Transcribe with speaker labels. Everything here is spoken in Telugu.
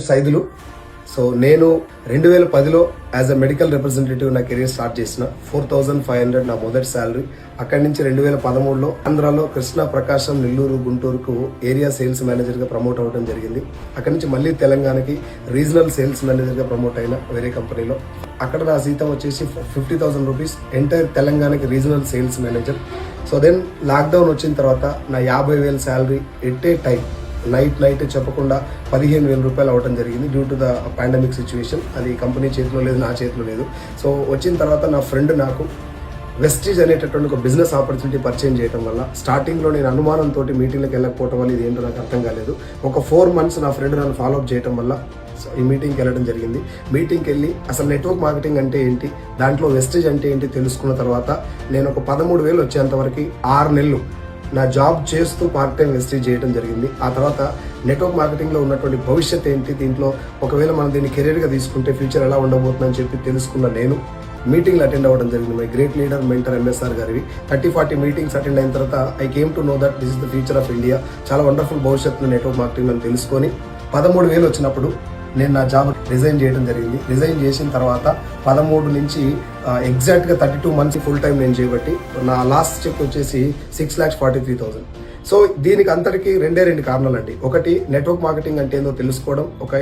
Speaker 1: సైదులు. సో నేను 2010లో యాజ్ అ మెడికల్ రిప్రజెంటేటివ్ నా కెరీర్ స్టార్ట్ చేసిన 4500 నా మొదటి శాలరీ. అక్కడి నుంచి 2013లో ఆంధ్రాలో కృష్ణా, ప్రకాశం, నెల్లూరు, గుంటూరుకు ఏరియా సేల్స్ మేనేజర్ గా ప్రమోట్ అవ్వడం జరిగింది. అక్కడి నుంచి మళ్ళీ తెలంగాణకి రీజనల్ సేల్స్ మేనేజర్ గా ప్రమోట్ అయిన వేరే కంపెనీలో. అక్కడ నా జీతం వచ్చేసి 50,000 రూపీస్, ఎంటైర్ తెలంగాణకి regional sales manager. So then lockdown వచ్చిన తర్వాత నా 50,000 salary at a time night చెప్పకుండా 15,000 రూపాయలు అవ్వడం జరిగింది due to the pandemic situation. అది కంపెనీ చేతిలో లేదు, నా చేతిలో లేదు. సో వచ్చిన తర్వాత నా ఫ్రెండ్ నాకు వెస్టీజ్ అనేటటువంటి ఒక బిజినెస్ ఆపర్చునిటీ పరిచయం చేయడం వల్ల, స్టార్టింగ్లో నేను అనుమానంతో మీటింగ్లకు వెళ్ళకపోవడం వల్ల ఇది ఏంటో నాకు అర్థం కాలేదు. ఒక 4 months నా ఫ్రెండ్ నన్ను ఫాలోఅప్ చేయడం వల్ల ఈ మీటింగ్కి వెళ్ళడం జరిగింది. మీటింగ్కి వెళ్ళి అసలు నెట్వర్క్ మార్కెటింగ్ అంటే ఏంటి, దాంట్లో వెస్టీజ్ అంటే ఏంటి తెలుసుకున్న తర్వాత నేను ఒక 13,000 వచ్చేంత వరకు 6 నెలలు నా జాబ్ చేస్తూ పార్ట్ టైం వెస్టీజ్ చేయడం జరిగింది. ఆ తర్వాత నెట్వర్క్ మార్కెటింగ్లో ఉన్నటువంటి భవిష్యత్ ఏంటి, దీంట్లో ఒకవేళ మనం దీన్ని కెరీర్గా తీసుకుంటే ఫ్యూచర్ ఎలా ఉండబోతుందని చెప్పి తెలుసుకున్న నేను మీటింగ్లు అటెండ్ అవ్వడం జరిగింది. My great leader mentor MSR గారివి 30-40 మీటింగ్స్ అటెండ్ అయిన తర్వాత I came to know that this is the future of India. చాలా వండర్ఫుల్ భవిష్యత్తు నెట్వర్క్ మార్కెటింగ్ అని తెలుసుకొని 13,000 వచ్చినప్పుడు నేను నా జాబ్ రిజైన్ చేయడం జరిగింది. రిజైన్ చేసిన తర్వాత 13 నుంచి ఎగ్జాక్ట్గా 32 months ఫుల్ టైం నేను చేయబట్టి నా లాస్ట్ చెక్ వచ్చేసి 6,43,000. సో దీనికి అంతటికి 2 కారణాలండి. ఒకటి, నెట్వర్క్ మార్కెటింగ్ అంటే ఏందో తెలుసుకోవడం, ఒక